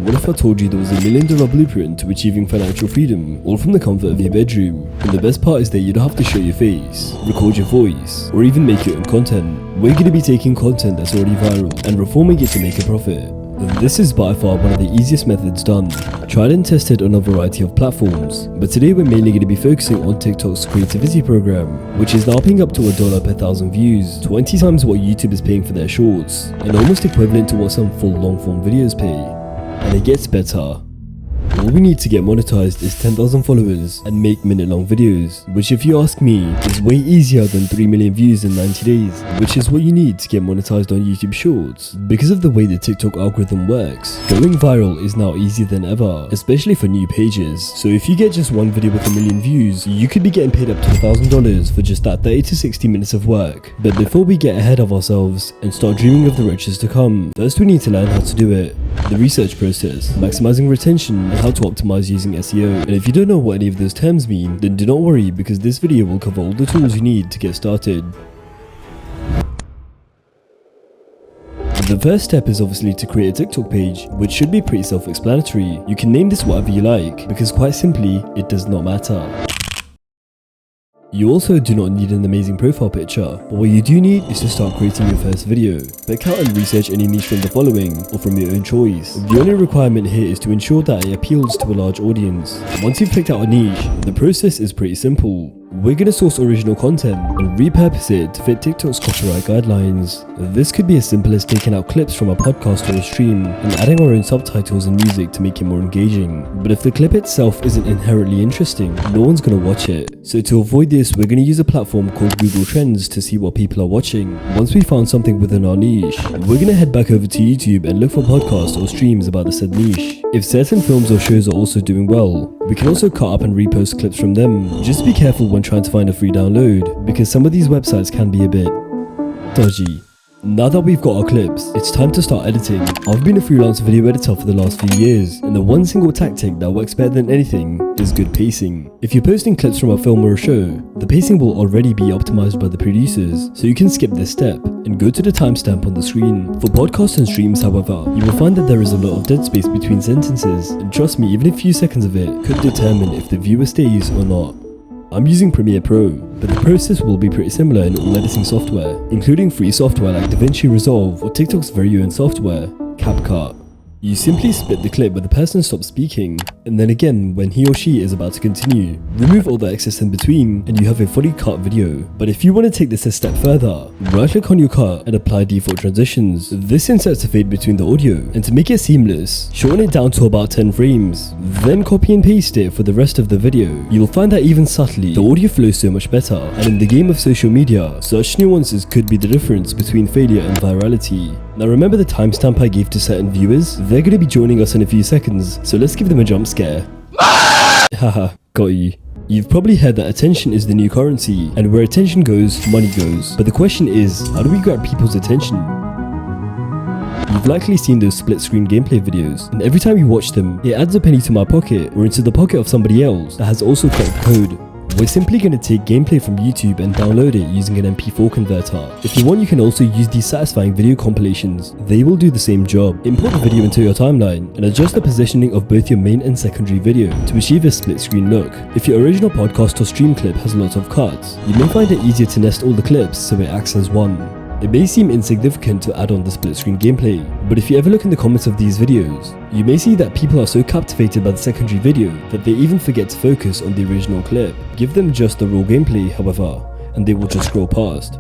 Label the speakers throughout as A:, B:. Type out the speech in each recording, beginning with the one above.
A: What if I told you there was $1 million blueprint to achieving financial freedom, all from the comfort of your bedroom? And the best part is that you don't have to show your face, record your voice, or even make your own content. We're going to be taking content that's already viral and reforming it to make a profit. This is by far one of the easiest methods done, tried and tested on a variety of platforms, but today we're mainly going to be focusing on TikTok's creativity program, which is now paying up to $1 per 1,000 views, 20 times what YouTube is paying for their shorts, and almost equivalent to what some full long-form videos pay. And it gets better. All we need to get monetized is 10,000 followers and make minute-long videos, which if you ask me, is way easier than 3 million views in 90 days, which is what you need to get monetized on YouTube Shorts. Because of the way the TikTok algorithm works, going viral is now easier than ever, especially for new pages. So if you get just one video with 1 million views, you could be getting paid up to $1,000 for just that 30 to 60 minutes of work. But before we get ahead of ourselves and start dreaming of the riches to come, first we need to learn how to do it. The research process, maximizing retention, and how to optimize using SEO. And if you don't know what any of those terms mean, then do not worry, because this video will cover all the tools you need to get started. The first step is obviously to create a TikTok page, which should be pretty self-explanatory. You can name this whatever you like, because quite simply, it does not matter. You also do not need an amazing profile picture, but what you do need is to start creating your first video. Pick out and research any niche from the following, or from your own choice. The only requirement here is to ensure that it appeals to a large audience. Once you've picked out a niche, the process is pretty simple. We're going to source original content and repurpose it to fit TikTok's copyright guidelines. This could be as simple as taking out clips from a podcast or a stream and adding our own subtitles and music to make it more engaging. But if the clip itself isn't inherently interesting, no one's going to watch it. So to avoid this, we're going to use a platform called Google Trends to see what people are watching. Once we found something within our niche, we're going to head back over to YouTube and look for podcasts or streams about the said niche. If certain films or shows are also doing well, we can also cut up and repost clips from them. Just be careful when trying to find a free download, because some of these websites can be a bit dodgy. Now that we've got our clips, it's time to start editing. I've been a freelance video editor for the last few years, and the one single tactic that works better than anything is good pacing. If you're posting clips from a film or a show, the pacing will already be optimized by the producers, so you can skip this step and go to the timestamp on the screen. For podcasts and streams, however, you will find that there is a lot of dead space between sentences, and trust me, even a few seconds of it could determine if the viewer stays or not. I'm using Premiere Pro, but the process will be pretty similar in all editing software, including free software like DaVinci Resolve or TikTok's very own software, CapCut. You simply split the clip when the person stops speaking, and then again when he or she is about to continue. Remove all the excess in between, and you have a fully cut video. But if you want to take this a step further, right click on your cut and apply default transitions. This inserts a fade between the audio, and to make it seamless, shorten it down to about 10 frames. Then copy and paste it for the rest of the video. You'll find that even subtly, the audio flows so much better, and in the game of social media, such nuances could be the difference between failure and virality. Now remember the timestamp I gave to certain viewers? They're going to be joining us in a few seconds, so let's give them a jump scare. Haha, got you. You've probably heard that attention is the new currency, and where attention goes, money goes. But the question is, how do we grab people's attention? You've likely seen those split screen gameplay videos, and every time you watch them, it adds a penny to my pocket or into the pocket of somebody else that has also cracked code. We're simply going to take gameplay from YouTube and download it using an MP4 converter. If you want, you can also use these satisfying video compilations. They will do the same job. Import the video into your timeline and adjust the positioning of both your main and secondary video to achieve a split screen look. If your original podcast or stream clip has lots of cuts, you may find it easier to nest all the clips so it acts as one. It may seem insignificant to add on the split screen gameplay, but if you ever look in the comments of these videos, you may see that people are so captivated by the secondary video that they even forget to focus on the original clip. Give them just the raw gameplay, however, and they will just scroll past.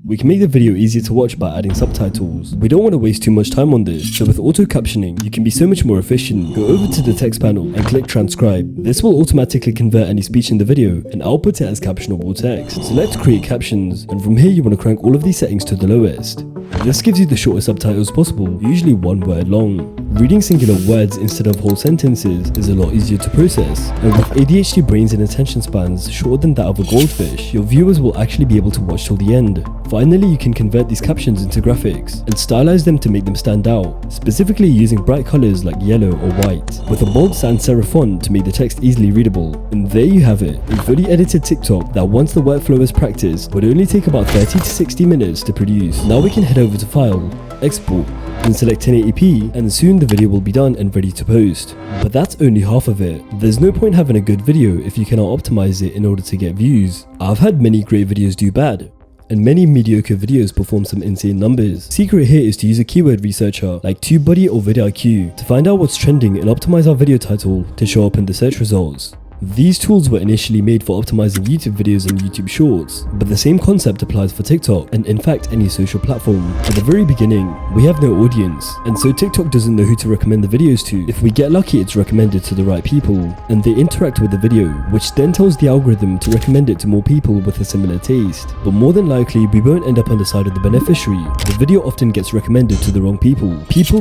A: We can make the video easier to watch by adding subtitles. We don't want to waste too much time on this, so with auto captioning, you can be so much more efficient. Go over to the text panel and click transcribe. This will automatically convert any speech in the video and output it as captionable text. Select create captions, and from here you want to crank all of these settings to the lowest. This gives you the shortest subtitles possible, usually one word long. Reading singular words instead of whole sentences is a lot easier to process, and with ADHD brains and attention spans shorter than that of a goldfish, your viewers will actually be able to watch till the end. Finally, you can convert these captions into graphics and stylize them to make them stand out, specifically using bright colors like yellow or white, with a bold sans serif font to make the text easily readable. And there you have it, a fully edited TikTok that once the workflow is practiced would only take about 30 to 60 minutes to produce. Now we can head over to File, Export, then select 1080p, and soon the video will be done and ready to post. But that's only half of it. There's no point having a good video if you cannot optimize it in order to get views. I've had many great videos do bad, and many mediocre videos perform some insane numbers. Secret here is to use a keyword researcher like TubeBuddy or vidIQ to find out what's trending and optimize our video title to show up in the search results. These tools were initially made for optimizing YouTube videos and YouTube Shorts, but the same concept applies for TikTok and in fact any social platform. At the very beginning, we have no audience, and so TikTok doesn't know who to recommend the videos to. If we get lucky, it's recommended to the right people, and they interact with the video, which then tells the algorithm to recommend it to more people with a similar taste. But more than likely, we won't end up on the side of the beneficiary. The video often gets recommended to the wrong people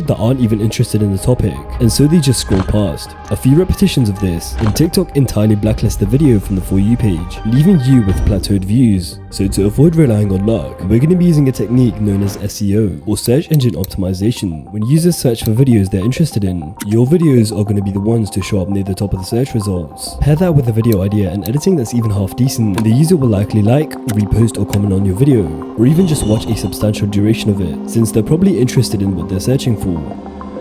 A: that aren't even interested in the topic, and so they just scroll past. A few repetitions of this, and TikTok entirely blacklist the video from the For You page, leaving you with plateaued views. So to avoid relying on luck, we're going to be using a technique known as SEO, or search engine optimization. When users search for videos they're interested in, your videos are going to be the ones to show up near the top of the search results. Pair that with a video idea and editing that's even half decent, and the user will likely like, repost or comment on your video, or even just watch a substantial duration of it, since they're probably interested in what they're searching for.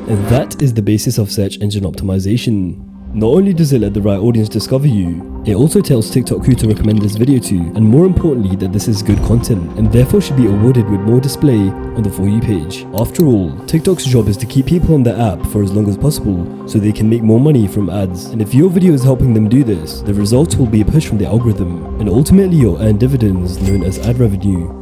A: And that is the basis of search engine optimization. Not only does it let the right audience discover you, it also tells TikTok who to recommend this video to, and more importantly that this is good content and therefore should be awarded with more display on the For You page. After all, TikTok's job is to keep people on the app for as long as possible so they can make more money from ads, and if your video is helping them do this, the results will be a push from the algorithm, and ultimately you'll earn dividends known as ad revenue.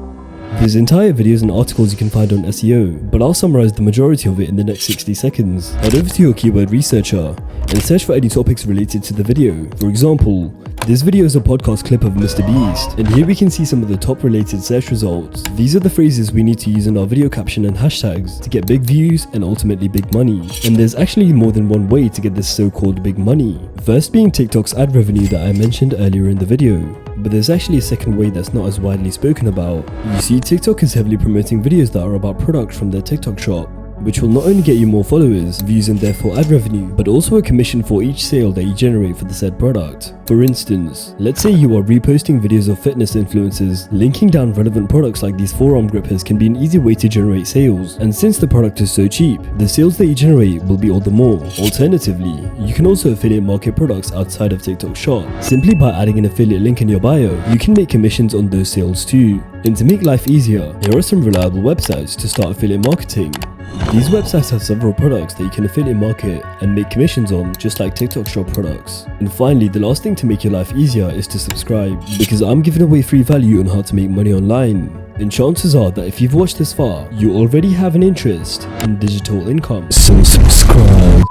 A: There's entire videos and articles you can find on SEO, but I'll summarize the majority of it in the next 60 seconds. Head over to your keyword researcher and search for any topics related to the video. For example, this video is a podcast clip of Mr. Beast, and here we can see some of the top related search results. These are the phrases we need to use in our video caption and hashtags to get big views and ultimately big money. And there's actually more than one way to get this so-called big money. First being TikTok's ad revenue that I mentioned earlier in the video. But there's actually a second way that's not as widely spoken about. You see, TikTok is heavily promoting videos that are about products from their TikTok shop, which will not only get you more followers, views and therefore ad revenue, but also a commission for each sale that you generate for the said product. For instance, let's say you are reposting videos of fitness influencers, linking down relevant products like these forearm grippers can be an easy way to generate sales, and since the product is so cheap, the sales that you generate will be all the more. Alternatively, you can also affiliate market products outside of TikTok's shop. Simply by adding an affiliate link in your bio, you can make commissions on those sales too. And to make life easier, here are some reliable websites to start affiliate marketing. These websites have several products that you can affiliate market and make commissions on, just like TikTok shop products. And finally, the last thing to make your life easier is to subscribe, because I'm giving away free value on how to make money online. And chances are that if you've watched this far, you already have an interest in digital income. So subscribe.